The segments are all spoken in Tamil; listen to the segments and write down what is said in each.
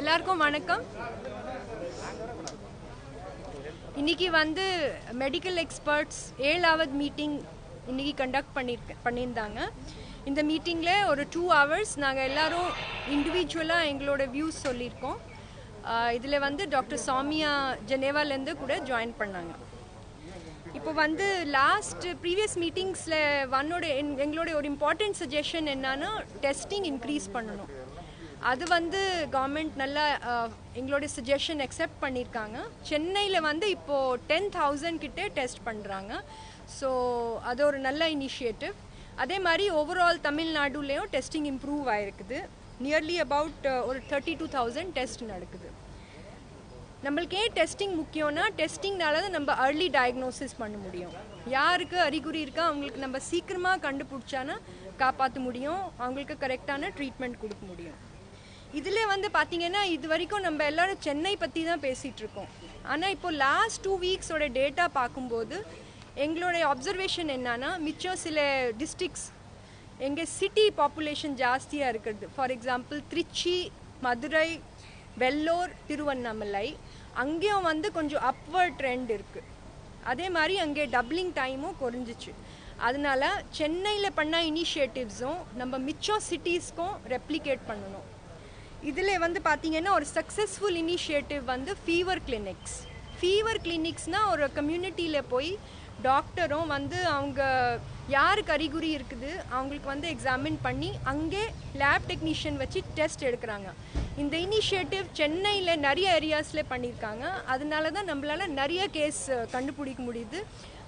எல்லாருக்கும் வணக்கம். இன்னைக்கு வந்து மெடிக்கல் எக்ஸ்பர்ட்ஸ் 7வது மீட்டிங் இன்னைக்கு கண்டக்ட் பண்ணியிருந்தாங்க. இந்த மீட்டிங்கில் ஒரு 2 hours நாங்கள் எல்லாரும் இண்டிவிஜுவலாக எங்களோட வியூஸ் சொல்லியிருக்கோம். இதில் வந்து டாக்டர் சாமியா ஜெனேவாலேருந்து கூட ஜாயின் பண்ணாங்க. இப்போ வந்து ப்ரீவியஸ் மீட்டிங்ஸில் எங்களோட ஒரு இம்பார்ட்டன்ட் சஜஷன் என்னன்னா டெஸ்டிங் இன்க்ரீஸ் பண்ணணும். அது வந்து கவர்மெண்ட் நல்லா எங்களோட சஜஷன் அக்செப்ட் பண்ணியிருக்காங்க. சென்னையில் வந்து இப்போது 10,000 கிட்டே டெஸ்ட் பண்ணுறாங்க. ஸோ அது ஒரு நல்ல இனிஷியேட்டிவ். அதே மாதிரி ஓவரால் தமிழ்நாடுலேயும் டெஸ்டிங் இம்ப்ரூவ் ஆகிருக்குது. நியர்லி அபவுட் ஒரு 32,000 டெஸ்ட் நடக்குது. நம்மளுக்கு ஏன் டெஸ்டிங் முக்கியம்னா டெஸ்டிங்னால தான் நம்ம அர்லி டயக்னோசிஸ் பண்ண முடியும். யாருக்கு அறிகுறி இருக்கா அவங்களுக்கு நம்ம சீக்கிரமாக கண்டுபிடிச்சானா காப்பாற்ற முடியும், அவங்களுக்கு கரெக்டான ட்ரீட்மெண்ட் கொடுக்க முடியும். இதில் வந்து பார்த்திங்கன்னா இது வரைக்கும் நம்ம எல்லோரும் சென்னை பற்றி தான் பேசிகிட்டு இருக்கோம். ஆனால் இப்போது லாஸ்ட் 2 weeksோட டேட்டா பார்க்கும்போது எங்களுடைய அப்சர்வேஷன் என்னன்னா மிச்சம் சில டிஸ்ட்ரிக்ஸ் எங்கள் சிட்டி பாப்புலேஷன் ஜாஸ்தியாக இருக்கிறது. ஃபார் எக்ஸாம்பிள் திருச்சி, மதுரை, வெள்ளூர், திருவண்ணாமலை, அங்கேயும் வந்து கொஞ்சம் அப்வர்ட் ட்ரெண்ட் இருக்குது. அதே மாதிரி அங்கே டப்ளிங் டைமும் குறைஞ்சிச்சு. அதனால சென்னையில் பண்ண இனிஷியேட்டிவ்ஸும் நம்ம மிச்சம் சிட்டிஸ்க்கும் ரெப்ளிகேட் பண்ணணும். இதில் வந்து பார்த்திங்கன்னா ஒரு சக்ஸஸ்ஃபுல் இனிஷியேட்டிவ் வந்து ஃபீவர் கிளினிக்ஸ்னால் ஒரு கம்யூனிட்டியில் போய் டாக்டரும் வந்து அவங்க யாருக்கு அறிகுறி இருக்குது அவங்களுக்கு வந்து எக்ஸாமின் பண்ணி அங்கே லேப் டெக்னீஷியன் வச்சு டெஸ்ட் எடுக்கிறாங்க. இந்த இனிஷியேட்டிவ் சென்னையில் நிறைய ஏரியாஸில் பண்ணியிருக்காங்க. அதனால தான் நம்மளால் நிறைய கேஸ் கண்டுபிடிக்க முடியுது.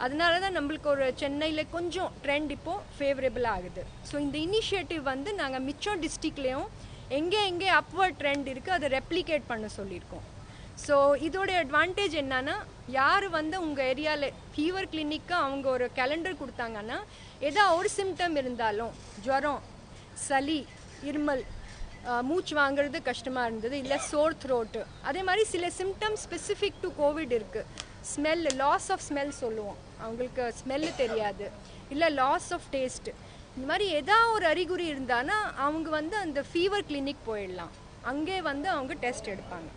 அதனால தான் நம்மளுக்கு ஒரு சென்னையில் கொஞ்சம் ட்ரெண்ட் இப்போது ஃபேவரபிள் ஆகுது. ஸோ இந்த இனிஷியேட்டிவ் வந்து நாங்கள் மிச்சம் டிஸ்ட்ரிக்ட்லேயும் எங்கே அப்வர்ட் ட்ரெண்ட் இருக்குது அதை ரெப்ளிகேட் பண்ண சொல்லியிருக்கோம். ஸோ இதோட அட்வான்டேஜ் என்னன்னா யார் வந்து உங்கள் ஏரியாவில் ஃபீவர் கிளினிக்கு அவங்க ஒரு கேலண்டர் கொடுத்தாங்கன்னா ஏதோ ஒரு சிம்டம் இருந்தாலும் ஜுரம், சளி, இருமல், மூச்சு வாங்குறது கஷ்டமாக இருந்தது, இல்லை சோர் த்ரோட்டு, அதே மாதிரி சில சிம்டம் ஸ்பெசிஃபிக் டு கோவிட் இருக்குது. லாஸ் ஆஃப் ஸ்மெல் சொல்லுவோம், அவங்களுக்கு ஸ்மெல்லு தெரியாது, இல்லை லாஸ் ஆஃப் டேஸ்ட், இந்த மாதிரி ஏதாவது ஒரு அறிகுறி இருந்தானா அவங்க வந்து அந்த ஃபீவர் கிளினிக் போயிடலாம். அங்கே வந்து அவங்க டெஸ்ட் எடுப்பாங்க.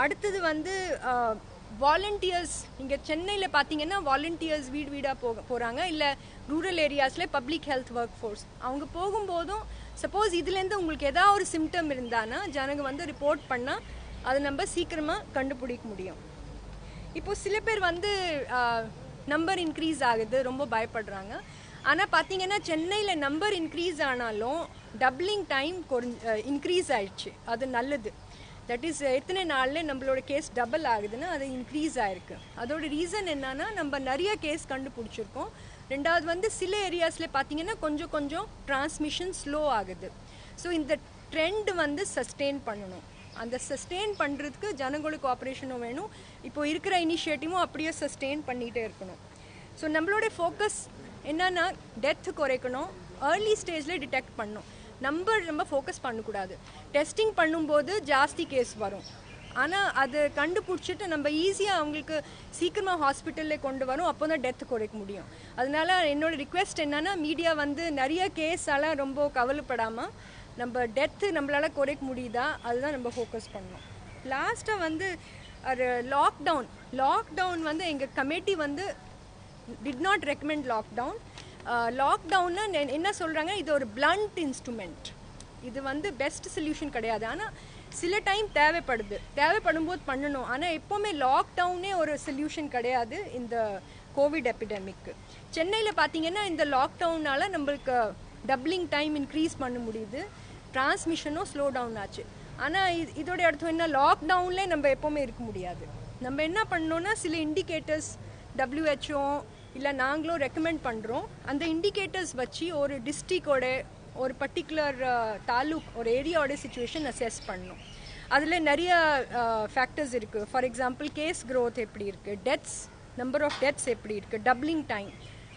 அடுத்தது வந்து வாலண்டியர்ஸ். இங்கே சென்னையில் பார்த்தீங்கன்னா வாலண்டியர்ஸ் வீடாக போகிறாங்க, இல்லை ரூரல் ஏரியாஸில் பப்ளிக் ஹெல்த் ஒர்க் ஃபோர்ஸ் அவங்க போகும்போதும் சப்போஸ் இதுலேருந்து உங்களுக்கு ஏதாவது ஒரு சிம்டம் இருந்தானா ஜனங்க வந்து ரிப்போர்ட் பண்ணால் அதை நம்ம சீக்கிரமாக கண்டுபிடிக்க முடியும். இப்போது சில பேர் வந்து நம்பர் இன்க்ரீஸ் ஆகுது ரொம்ப பயப்படுறாங்க. ஆனால் பார்த்தீங்கன்னா சென்னையில் நம்பர் இன்க்ரீஸ் ஆனாலும் டப்ளிங் டைம் இன்க்ரீஸ் ஆயிடுச்சு. அது நல்லது. தட் இஸ் எத்தனை நாளில் நம்மளோட கேஸ் டபுள் ஆகுதுன்னா அது இன்க்ரீஸ் ஆகிருக்கு. அதோட ரீசன் என்னன்னா நம்ம நிறைய கேஸ் கண்டுபிடிச்சிருக்கோம். ரெண்டாவது வந்து சில ஏரியாஸில் பார்த்தீங்கன்னா கொஞ்சம் டிரான்ஸ்மிஷன் ஸ்லோ ஆகுது. ஸோ இந்த ட்ரெண்ட் வந்து சஸ்டெயின் பண்ணணும். அந்த சஸ்டெயின் பண்ணுறதுக்கு ஜனங்களுக்கு ஆப்ரேஷனும் வேணும். இப்போது இருக்கிற இனிஷியேட்டிவும் அப்படியே சஸ்டெயின் பண்ணிகிட்டே இருக்கணும். ஸோ நம்மளோட ஃபோக்கஸ் என்னன்னா டெத் குறைக்கணும், ஏர்லி ஸ்டேஜில் டிடெக்ட் பண்ணணும். நம்ம ஃபோக்கஸ் பண்ணக்கூடாது. டெஸ்டிங் பண்ணும்போது ஜாஸ்தி கேஸ் வரும், ஆனால் அது கண்டுபிடிச்சிட்டு நம்ம ஈஸியாக அவங்களுக்கு சீக்கிரமாக ஹாஸ்பிட்டலில் கொண்டு வரும். அப்போ தான் டெத் குறைக்க முடியும். அதனால என்னோடய ரிக்வெஸ்ட் என்னென்னா மீடியா வந்து நிறைய கேஸால் ரொம்ப கவலைப்படாமல் நம்ம டெத்து நம்மளால் குறைக்க முடியுதா அதுதான் நம்ம ஃபோக்கஸ் பண்ணணும். லாஸ்ட்டாக வந்து ஒரு லாக்டவுன் வந்து எங்கள் கமிட்டி வந்து டிட் நாட் ரெக்கமெண்ட் லாக்டவுன்னா என்ன சொல்கிறாங்க, இது ஒரு பிளண்ட் இன்ஸ்ட்ருமெண்ட், இது வந்து பெஸ்ட் சொல்யூஷன் கிடையாது. ஆனால் சில டைம் தேவைப்படும் போது பண்ணணும். ஆனால் எப்போவுமே லாக்டவுனே ஒரு சொல்யூஷன் கிடையாது இந்த கோவிட் எபிடமிக்கு. சென்னையில் பார்த்தீங்கன்னா இந்த லாக்டவுனால் நம்மளுக்கு டப்ளிங் டைம் இன்க்ரீஸ் பண்ண முடியுது, டிரான்ஸ்மிஷனும் ஸ்லோ டவுன் ஆச்சு. ஆனால் இதோட அர்த்தம் என்ன, லாக்டவுன்லேயே நம்ம எப்போவுமே இருக்க முடியாது. நம்ம என்ன பண்ணோன்னா சில இண்டிகேட்டர்ஸ் WHO இல்லை நாங்களும் ரெக்கமெண்ட் பண்ணுறோம். அந்த இண்டிகேட்டர்ஸ் வச்சு ஒரு டிஸ்ட்ரிக்டோட ஒரு பர்டிகுலர் தாலுக் ஒரு ஏரியாவோட சிச்சுவேஷன் அசஸ் பண்ணணும். அதில் நிறைய ஃபேக்டர்ஸ் இருக்குது. ஃபார் எக்ஸாம்பிள் கேஸ் க்ரோத் எப்படி இருக்குது, நம்பர் ஆஃப் டெத்ஸ் எப்படி இருக்குது, doubling time,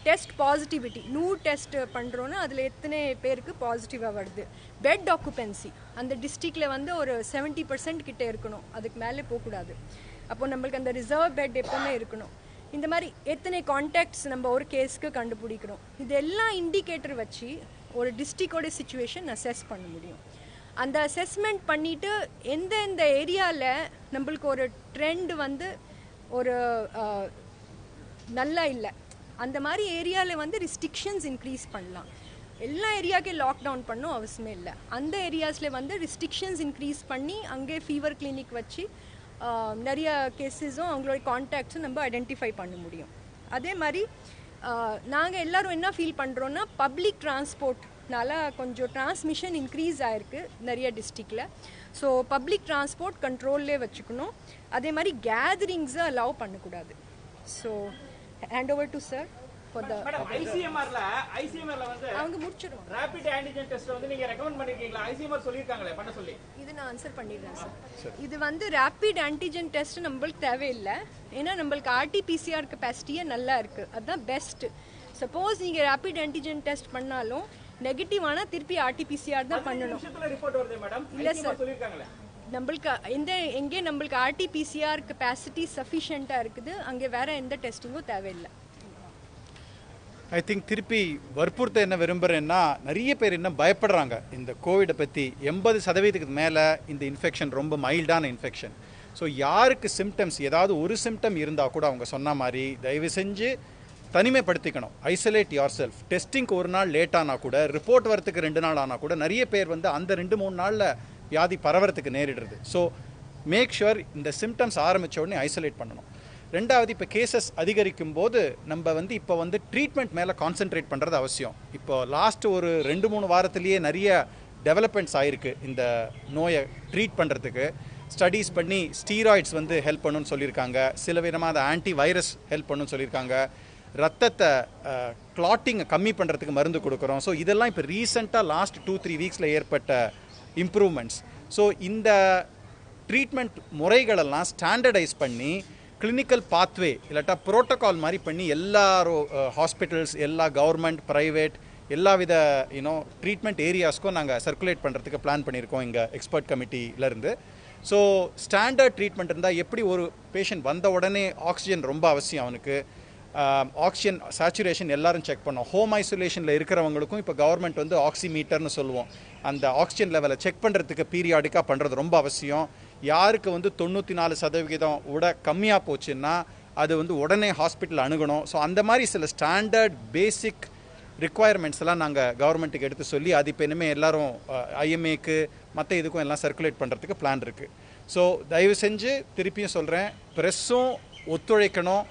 test positivity, test பண்ணுறோன்னா அதில் எத்தனை பேருக்கு பாசிட்டிவாக வருது, பெட் ஆக்குபென்சி அந்த டிஸ்ட்ரிக்டில் வந்து ஒரு 70% கிட்டே இருக்கணும், அதுக்கு மேலே போகக்கூடாது. அப்போது நம்மளுக்கு அந்த ரிசர்வ் பெட் எப்போவுமே இருக்கணும். இந்த மாதிரி எத்தனை கான்டாக்ட்ஸ் நம்ம ஒரு கேஸ்க்கு கண்டுபிடிக்கிறோம், இதெல்லாம் இண்டிகேட்டர் வச்சு ஒரு டிஸ்ட்ரிக்டோட சிச்சுவேஷன் அசஸ் பண்ண முடியும். அந்த அசஸ்மெண்ட் பண்ணிவிட்டு எந்த ஏரியாவில் நம்மளுக்கு ஒரு ட்ரெண்ட் வந்து ஒரு நல்லா இல்லை அந்த மாதிரி ஏரியாவில் வந்து ரெஸ்ட்ரிக்ஷன்ஸ் இன்க்ரீஸ் பண்ணலாம். எல்லா ஏரியாவுக்கே லாக்டவுன் பண்ணும் அவசியமே இல்லை. அந்த ஏரியாஸில் வந்து ரெஸ்ட்ரிக்ஷன்ஸ் இன்க்ரீஸ் பண்ணி அங்கே ஃபீவர் கிளினிக் வச்சு நிறைய கேஸஸும் அவங்களோட கான்டாக்ட்ஸும் நம்ம ஐடென்டிஃபை பண்ண முடியும். அதே மாதிரி நாங்கள் எல்லோரும் என்ன ஃபீல் பண்ணுறோன்னா பப்ளிக் டிரான்ஸ்போர்ட்னால கொஞ்சம் டிரான்ஸ்மிஷன் இன்க்ரீஸ் ஆகிருக்கு நிறைய டிஸ்ட்ரிக்டில். ஸோ பப்ளிக் டிரான்ஸ்போர்ட் கண்ட்ரோல்லே வச்சுக்கணும். அதே மாதிரி கேதரிங்ஸை அலோவ் பண்ணக்கூடாது. So hand over to sir for the ஐசிஎம்ஆர்ல வந்து அவங்க முடிச்சிடுவாங்க. ரேபிட் ஆன்டிஜன் டெஸ்ட் வந்து நீங்க ரெக்கமெண்ட் பண்ணிருக்கீங்களா? ஐசிஎம்ஆர் சொல்லிருக்காங்களே பண்ண சொல்லி. இது நான் ஆன்சர் பண்ணிடுறேன் சார். இது வந்து ரேபிட் ஆன்டிஜன் டெஸ்ட் நம்மளுக்கு தேவையில்லை. ஏன்னா நம்மளுக்கு RT-PCR கெப்பாசிட்டியே நல்லா இருக்கு. அதுதான் பெஸ்ட். சப்போஸ் நீங்க ரேபிட் ஆன்டிஜன் டெஸ்ட் பண்ணாலும் நெகட்டிவ் ஆனா திருப்பி RT-PCR தான் பண்ணணும். ரிப்போர்ட் வருது மேடம். இல்ல சார் சொல்லிருக்காங்களே நம்மளுக்கு எங்கே நம்மளுக்கு RT-PCR கெப்பாசிட்டி சஃபிஷியண்டா இருக்குது அங்கே வேற எந்த டெஸ்டிங்கும் தேவையில்லை. ஐ திங்க் திருப்பி வற்புறுத்த என்ன விரும்புகிறேன்னா நிறைய பேர் இன்னும் பயப்படுறாங்க இந்த கோவிடை பற்றி. 80% மேலே இந்த இன்ஃபெக்ஷன் ரொம்ப மைல்டான இன்ஃபெக்ஷன். ஸோ யாருக்கு சிம்டம்ஸ் ஏதாவது ஒரு சிம்டம் இருந்தால் கூட அவங்க சொன்ன மாதிரி தயவு செஞ்சு தனிமைப்படுத்திக்கணும். Isolate yourself. டெஸ்டிங்க்கு ஒரு நாள் லேட் ஆனால் கூட ரிப்போர்ட் வரத்துக்கு 2 நாள் ஆனால் கூட நிறைய பேர் வந்து அந்த 2-3 நாளில் வியாதி பரவறதுக்கு நேரிடுறது. ஸோ மேக் ஷுர் இந்த சிம்டம்ஸ் ஆரம்பித்த உடனே ஐசோலேட் பண்ணணும். ரெண்டாவது இப்போ கேசஸ் அதிகரிக்கும் போது நம்ம வந்து இப்போ வந்து ட்ரீட்மெண்ட் மேலே கான்சென்ட்ரேட் பண்ணுறது அவசியம். இப்போ லாஸ்ட் ஒரு 2-3 வாரத்திலேயே நிறைய டெவலப்மெண்ட்ஸ் ஆகிருக்கு இந்த நோயை ட்ரீட் பண்ணுறதுக்கு. ஸ்டடீஸ் பண்ணி ஸ்டீராய்ட்ஸ் வந்து ஹெல்ப் பண்ணுன்னு சொல்லியிருக்காங்க. சில விதமாக ஆன்டி வைரஸ் ஹெல்ப் பண்ணுன்னு சொல்லியிருக்காங்க. ரத்தத்தை கிளாட்டிங்கை கம்மி பண்ணுறதுக்கு மருந்து கொடுக்குறோம். ஸோ இதெல்லாம் இப்போ ரீசெண்டாக லாஸ்ட் 2-3 வீக்ஸில் ஏற்பட்ட இம்ப்ரூவ்மெண்ட்ஸ். ஸோ இந்த ட்ரீட்மெண்ட் முறைகளெல்லாம் ஸ்டாண்டர்டைஸ் பண்ணி கிளினிக்கல் பாத்வே இல்லாட்டா ப்ரோட்டோகால் மாதிரி பண்ணி எல்லாரும் ஹாஸ்பிட்டல்ஸ் எல்லா கவர்மெண்ட் ப்ரைவேட் எல்லா வித ட்ரீட்மெண்ட் ஏரியாஸ்க்கும் நாங்கள் சர்க்குலேட் பண்ணுறதுக்கு பிளான் பண்ணியிருக்கோம் இங்கே எக்ஸ்பர்ட் கமிட்டியிலேருந்து. ஸோ ஸ்டாண்டர்ட் ட்ரீட்மெண்ட் இருந்தால் எப்படி ஒரு பேஷண்ட் வந்த உடனே ஆக்சிஜன் ரொம்ப அவசியம். அவனுக்கு ஆக்சிஜன் சேச்சுரேஷன் எல்லாரும் செக் பண்ணோம். ஹோம் ஐசோலேஷனில் இருக்கிறவங்களுக்கும் இப்போ கவர்மெண்ட் வந்து ஆக்சிமீட்டர்னு சொல்லுவோம். அந்த ஆக்சிஜன் லெவலை செக் பண்ணுறதுக்கு பீரியாடிக்காக பண்ணுறது ரொம்ப அவசியம். யாருக்கு வந்து 94% விட கம்மியாக போச்சுன்னா அது வந்து உடனே ஹாஸ்பிட்டல் அணுகணும். ஸோ அந்த மாதிரி சில ஸ்டாண்டர்ட் பேசிக் ரிக்குவயர்மெண்ட்ஸ் எல்லாம் நாங்கள் கவர்மெண்ட்டுக்கு எடுத்து சொல்லி அது இப்போ இனிமேல் எல்லோரும் IMAக்கு மற்ற இதுக்கும் எல்லாம் சர்க்குலேட் பண்ணுறதுக்கு பிளான் இருக்குது. ஸோ தயவு செஞ்சு திருப்பியும் சொல்கிறேன், ப்ரெஸ்ஸும் ஒத்துழைக்கணும்.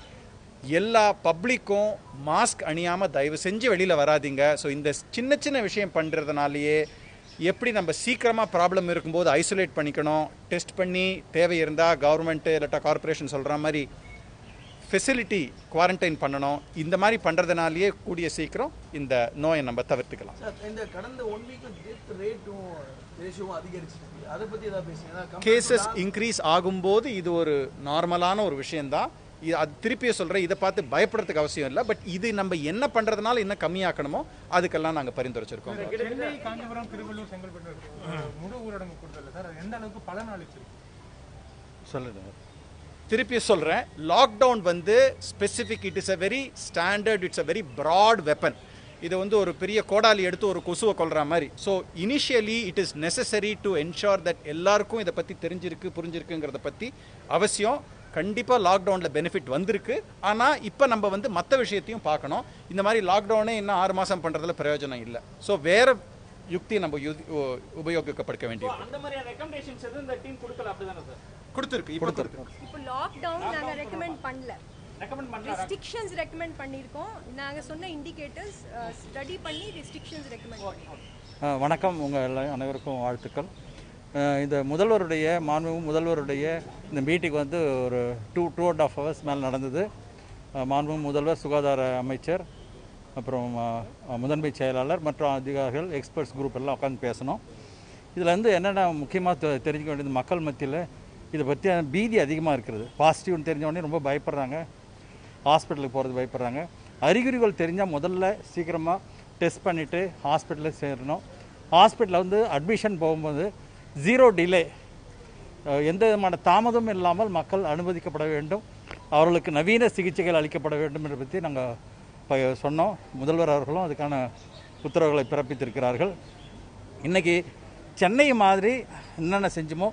எல்லா பப்ளிக்கும் மாஸ்க் அணியாமல் தயவு செஞ்சு வெளியில் வராதிங்க. ஸோ இந்த சின்ன விஷயம் பண்ணுறதுனாலேயே எப்படி நம்ம சீக்கிரமாக ப்ராப்ளம் இருக்கும்போது ஐசோலேட் பண்ணிக்கணும். டெஸ்ட் பண்ணி தேவை இருந்தால் கவர்மெண்ட்டு இல்லாட்டா கார்பரேஷன் சொல்கிற மாதிரி ஃபெசிலிட்டி குவாரண்டைன் பண்ணணும். இந்த மாதிரி பண்ணுறதுனாலேயே கூடிய சீக்கிரம் இந்த நோயை நம்ம தவிர்த்துக்கலாம். இந்த கடந்த 1 வீக்ல டெத் ரேட்டும் ரேஷியோவும் அதிகரிச்சிருக்கு. அதை பற்றி ஏதாவது பேசுங்க. கேசஸ் இன்க்ரீஸ் ஆகும்போது இது ஒரு நார்மலான ஒரு விஷயந்தான். அது திருப்பியே சொல்கிறேன், இதை பார்த்து பயப்படுறதுக்கு அவசியம் இல்லை. பட் இது நம்ம என்ன பண்ணுறதுனால இன்னும் கம்மியாக்கணுமோ அதுக்கெல்லாம் நாங்கள் பரிந்துரைச்சிருக்கோம். சென்னை, காஞ்சிபுரம், திருவள்ளூர், செங்கல்பட்டு முழு ஊரடங்கு கொடுத்தல சார், எந்த அளவுக்கு பலன் அளிச்சிருக்கு சொல்லுங்க. திருப்பியே சொல்கிறேன், லாக்டவுன் வந்து specific, it is a very standard, it's a very broad weapon. இது வந்து ஒரு பெரிய கோடாலி எடுத்து ஒரு கொசுவை கொல்ற மாதிரி. So initially it is necessary to ensure that எல்லாருக்கும் இதை பற்றி தெரிஞ்சிருக்கு புரிஞ்சிருக்குங்கிறத பற்றி அவசியம். கண்டிப்பாக லாக்டவுனில் பெனிஃபிட் வந்திருக்கு. ஆனால் இப்போ நம்ம வந்து மற்ற விஷயத்தையும் பார்க்கணும். இந்த மாதிரி லாக்டவுனே இன்னும் 6 மாதம் பண்ணுறதுல பிரயோஜனம் இல்லை. ஸோ வேறு யுக்தியை நம்ம உபயோகிக்கப்படுத்த வேண்டியது. அந்த மாதிரி ரெக்கமெண்டேஷன்ஸ் எதுவும் இந்த டீம் கொடுக்கல, அப்படிதானே சார்? கொடுத்துருக்கு. இப்போ லாக்டவுன் நாங்கள் ரெக்கமெண்ட் பண்ணல, ரெஸ்ட்ரிக்ஷன்ஸ் ரெக்கமெண்ட் பண்ணியிருக்கோம். நாங்கள் சொன்ன இண்டிகேட்டர்ஸ் ஸ்டடி பண்ணி ரெஸ்ட்ரிக்ஷன்ஸ் ரெக்கமெண்ட் பண்ணியிருக்கோம். வணக்கம், உங்கள் அனைவருக்கும் வாழ்த்துக்கள். இந்த மாண்புமிகு முதல்வருடைய இந்த மீட்டிங் வந்து ஒரு 2.5 hours மேலே நடந்தது. மாண்புமிகு முதல்வர், சுகாதார அமைச்சர், அப்புறம் முதன்மை செயலாளர் மற்றும் அதிகாரிகள், எக்ஸ்பர்ட்ஸ் குரூப் எல்லாம் உட்காந்து பேசணும். இதில் வந்து என்னென்ன முக்கியமாக தெரிஞ்சுக்க வேண்டியது, மக்கள் மத்தியில் இதை பற்றி பீதி அதிகமாக இருக்கிறது. பாசிட்டிவ்னு தெரிஞ்சவொடனே ரொம்ப பயப்படுறாங்க, ஹாஸ்பிட்டலுக்கு போகிறது பயப்படுறாங்க. அறிகுறிகள் தெரிஞ்சால் முதல்ல சீக்கிரமாக டெஸ்ட் பண்ணிவிட்டு ஹாஸ்பிட்டலில் சேரணும். ஹாஸ்பிட்டலில் வந்து அட்மிஷன் போகும்போது 0 டிலே, எந்த விதமான தாமதமும் இல்லாமல் மக்கள் அனுமதிக்கப்பட வேண்டும். அவர்களுக்கு நவீன சிகிச்சைகள் அளிக்கப்பட வேண்டும் என்பதை பற்றி நாங்கள் சொன்னோம். முதல்வர் அவர்களும் அதுக்கான உத்தரவுகளை பிறப்பித்திருக்கிறார்கள். இன்றைக்கி சென்னை மாதிரி என்னென்ன செஞ்சுமோ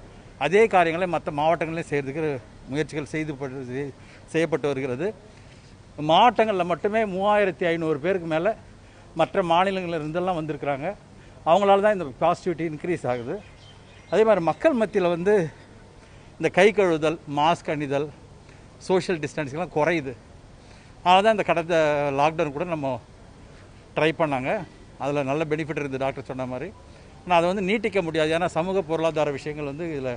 அதே காரியங்களை மற்ற மாவட்டங்களையும் செய்கிறதுக்கு முயற்சிகள் செய்யப்பட்டு வருகிறது. மாவட்டங்களில் மட்டுமே 3500 பேருக்கு மேலே மற்ற மாநிலங்களில் இருந்தெல்லாம் வந்திருக்கிறாங்க. அவங்களால தான் இந்த பாசிட்டிவிட்டி இன்க்ரீஸ் ஆகுது. அதே மாதிரி மக்கள் மத்தியில் வந்து இந்த கை கழுவுதல், மாஸ்க் அணிதல், சோஷியல் டிஸ்டன்ஸிங்லாம் குறையுது. அதனால தான் இந்த கடந்த லாக்டவுன் கூட நம்ம ட்ரை பண்ணாங்க. அதில் நல்ல பெனிஃபிட் இருக்குது டாக்டர் சொன்ன மாதிரி. ஆனால் அதை வந்து நீட்டிக்க முடியாது. ஏன்னா சமூக பொருளாதார விஷயங்கள் வந்து இதில்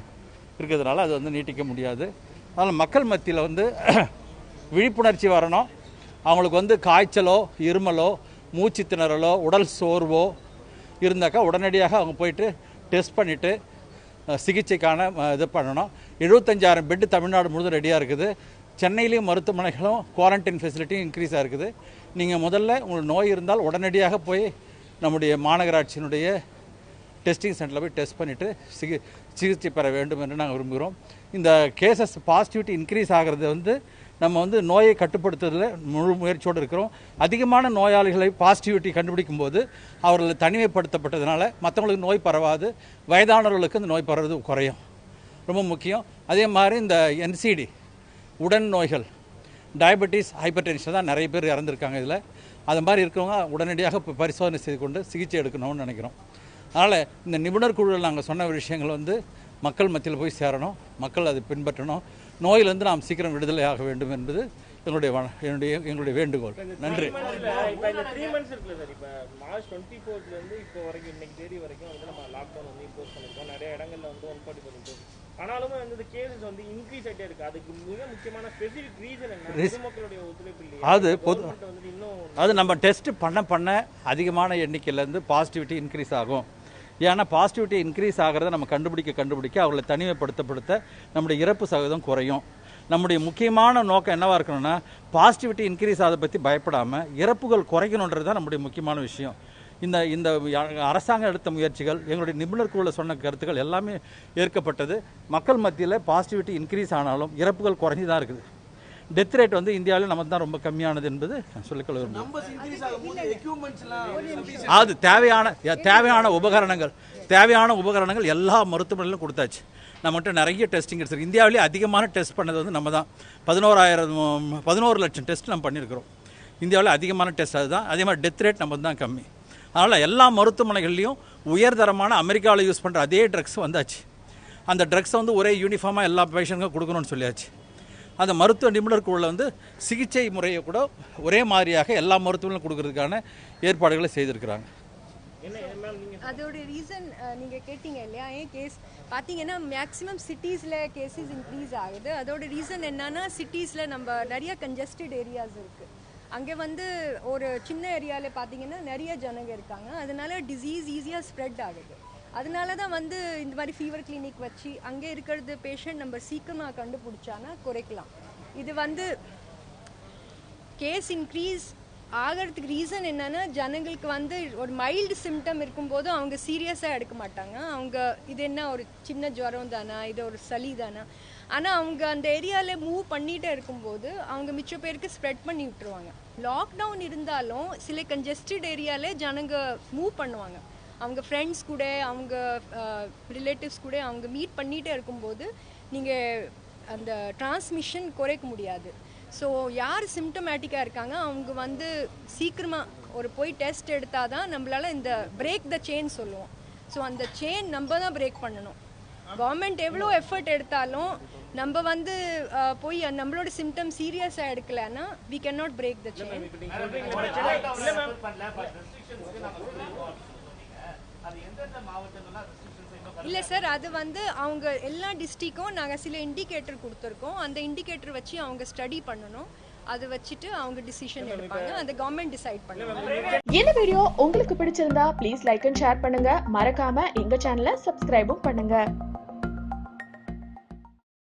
இருக்கிறதுனால அது வந்து நீட்டிக்க முடியாது. அதனால் மக்கள் மத்தியில் வந்து விழிப்புணர்ச்சி வரணும். அவங்களுக்கு வந்து காய்ச்சலோ இருமலோ மூச்சு திணறலோ உடல் சோர்வோ இருந்தாக்கா உடனடியாக அவங்க போயிட்டு டெஸ்ட் பண்ணிவிட்டு சிகிச்சைக்கான இது பண்ணணும். 75,000 பெட்டு தமிழ்நாடு முழுதும் ரெடியாக இருக்குது. சென்னையிலையும் மருத்துவமனைகளும் குவாரண்டைன் ஃபெசிலிட்டியும் இன்க்ரீஸாக இருக்குது. நீங்கள் முதல்ல உங்களுக்கு நோய் இருந்தால் உடனடியாக போய் நம்முடைய மாநகராட்சியினுடைய டெஸ்டிங் சென்டரில் போய் டெஸ்ட் பண்ணிவிட்டு சிகிச்சை பெற வேண்டும் என்று நாங்கள் விரும்புகிறோம். இந்த கேசஸ் பாசிட்டிவிட்டி இன்க்ரீஸ் ஆகிறது வந்து நம்ம வந்து நோயை கட்டுப்படுத்துறதில் முழு முயற்சியோடு இருக்கிறோம். அதிகமான நோயாளிகளை பாசிட்டிவிட்டி கண்டுபிடிக்கும் போது அவர்கள் தனிமைப்படுத்தப்பட்டதுனால மற்றவங்களுக்கு நோய் பரவாது, வயதானவர்களுக்கு இந்த நோய் பரவுறது குறையும், ரொம்ப முக்கியம். அதே மாதிரி இந்த NCD உடன் நோய்கள், டயபெட்டிஸ், ஹைப்பர் டென்ஷன் தான் நிறைய பேர் இறந்துருக்காங்க. இதில் அது மாதிரி இருக்கிறவங்க உடனடியாக பரிசோதனை செய்து கொண்டு சிகிச்சை எடுக்கணும்னு நினைக்கிறோம். அதனால் இந்த நிபுணர் குழுவில் நாங்கள் சொன்ன விஷயங்கள் வந்து மக்கள் மத்தியில் போய் சேரணும், மக்கள் அதை பின்பற்றணும். நோயிலிருந்து நாம் சீக்கிரம் விடுதலை ஆக வேண்டும் என்பது எங்களுடைய வேண்டுகோள். நன்றி. இப்போ இந்த 3 months இருக்குல்ல சார், இப்போ மார்ச் 24லேருந்து இப்போ வரைக்கும் இன்னைக்கு தேதி வரைக்கும் வந்து நம்ம லாக்டவுன் வந்து இம்போஸ் பண்ணிருக்கோம். நிறைய இடங்கள்ல வந்து 140%. ஆனாலுமே வந்து இந்த கேசஸ் வந்து இன்க்ரீஸ் ஆகிட்டே இருக்குது. அதுக்கு மிக முக்கியமான ஸ்பெசிஃபிக் ரீசன் என்ன? பொதுமக்களுடைய ஒத்துழைப்பு இல்லையா? அது நம்ம டெஸ்ட் பண்ண அதிகமான எண்ணிக்கையிலேருந்து பாசிட்டிவிட்டி இன்க்ரீஸ் ஆகும். ஏன்னா பாசிட்டிவிட்டி இன்க்ரீஸ் ஆகிறத நம்ம கண்டுபிடிக்க அவர்களை தனிமைப்படுத்த நம்முடைய இறப்பு சதவீதம் குறையும். நம்முடைய முக்கியமான நோக்கம் என்னவாக இருக்கணும்னா பாசிட்டிவிட்டி இன்க்ரீஸ் ஆகிறத பற்றி பயப்படாமல் இறப்புகள் குறைக்கணுன்றது தான் நம்முடைய முக்கியமான விஷயம். இந்த அரசாங்கம் எடுத்த முயற்சிகள், எங்களுடைய நிபுணர் குழுவில் சொன்ன கருத்துக்கள் எல்லாமே ஏற்கப்பட்டது. மக்கள் மத்தியில் பாசிட்டிவிட்டி இன்க்ரீஸ் ஆனாலும் இறப்புகள் குறைஞ்சி தான் இருக்குது. டெத் ரேட் வந்து இந்தியாவில் நமக்கு தான் ரொம்ப கம்மியானது என்பது சொல்லிக்கொள்ள விரும்புகிறேன். அது தேவையான உபகரணங்கள் எல்லா மருத்துவமனையிலும் கொடுத்தாச்சு. நம்மகிட்ட நிறைய டெஸ்டிங் இருக்குது. இந்தியாவிலே அதிகமான டெஸ்ட் பண்ணது வந்து நம்ம தான். 11 லட்சம் டெஸ்ட் நம்ம பண்ணியிருக்கிறோம். இந்தியாவில் அதிகமான டெஸ்ட் அதுதான். அதே மாதிரி டெத் ரேட் நம்ம தான் கம்மி. அதனால் எல்லா மருத்துவமனைகள்லையும் உயர்தரமான அமெரிக்காவில் யூஸ் பண்ணுற அதே ட்ரக்ஸ் வந்தாச்சு. அந்த ட்ரக்ஸை வந்து ஒரே யூனிஃபார்மாக எல்லா பேஷண்ட்டுக்கும் கொடுக்கணும்னு சொல்லியாச்சு. அந்த மருத்துவ நிபுணர் குழுவில் வந்து சிகிச்சை முறையை கூட ஒரே மாதிரியாக எல்லா மருத்துவங்களும் கொடுக்கறதுக்கான ஏற்பாடுகளை செய்திருக்கிறாங்க. அதோட ரீசன் நீங்கள் கேட்டீங்க இல்லையா, ஏன் கேஸ் பார்த்தீங்கன்னா மேக்ஸிமம் சிட்டிஸில் கேசஸ் இன்க்ரீஸ் ஆகுது. அதோட ரீசன் என்னன்னா சிட்டிஸில் நம்ம நிறைய கன்ஜஸ்டட் ஏரியாஸ் இருக்குது. அங்கே வந்து ஒரு சின்ன ஏரியாவில் பார்த்தீங்கன்னா நிறைய ஜனங்க இருக்காங்க. அதனால டிசீஸ் ஈஸியாக ஸ்ப்ரெட் ஆகுது. அதனால தான் வந்து இந்த மாதிரி ஃபீவர் கிளினிக் வச்சு அங்கே இருக்கிறது பேஷண்ட் நம்ம சீக்கிரமாக கண்டுபிடிச்சானா குறைக்கலாம். இது வந்து கேஸ் இன்க்ரீஸ் ஆகிறதுக்கு ரீசன் என்னன்னா ஜனங்களுக்கு வந்து ஒரு மைல்டு சிம்டம் இருக்கும்போது அவங்க சீரியஸாக எடுக்க மாட்டாங்க. அவங்க இது என்ன ஒரு சின்ன ஜுரம் தானா, இது ஒரு சளி தானா, ஆனால் அவங்க அந்த ஏரியாவில் மூவ் பண்ணிகிட்டே இருக்கும்போது அவங்க மிச்ச பேருக்கு ஸ்ப்ரெட் பண்ணி விட்டுருவாங்க. லாக்டவுன் இருந்தாலும் சில கன்ஜஸ்டட் ஏரியாவிலே ஜனங்க மூவ் பண்ணுவாங்க. அவங்க ஃப்ரெண்ட்ஸ் கூட, அவங்க ரிலேட்டிவ்ஸ் கூட அவங்க மீட் பண்ணிகிட்டே இருக்கும்போது நீங்கள் அந்த டிரான்ஸ்மிஷன் குறைக்க முடியாது. ஸோ யார் சிம்டமேட்டிக்காக இருக்காங்க அவங்க வந்து சீக்கிரமாக ஒரு போய் டெஸ்ட் எடுத்தால் தான் நம்மளால் இந்த பிரேக் த செயின் சொல்லுவோம். ஸோ அந்த செயின் நம்ம தான் பிரேக் பண்ணணும். கவர்மெண்ட் எவ்வளோ எஃபர்ட் எடுத்தாலும் நம்ம வந்து போய் நம்மளோட சிம்டம் சீரியஸாக எடுக்கலைன்னா we can not break the chain. இல்லை சார், அது வந்து அவங்க எல்லா டிஸ்ட்ரிக்கும் நாங்கள் சில இண்டிகேட்டர் கொடுத்துருக்கோம். அந்த இண்டிகேட்டர் வச்சு அவங்க ஸ்டடி பண்ணணும். அதை வச்சுட்டு அவங்க டிசிஷன் எடுப்பாங்க. அந்த கவர்மெண்ட் டிசைட் பண்ணுவாங்க. இந்த வீடியோ உங்களுக்கு பிடிச்சிருந்தா ப்ளீஸ் லைக் அண்ட் ஷேர் பண்ணுங்க. மறக்காம எங்க சேனலை சப்ஸ்கிரைபும் பண்ணுங்க.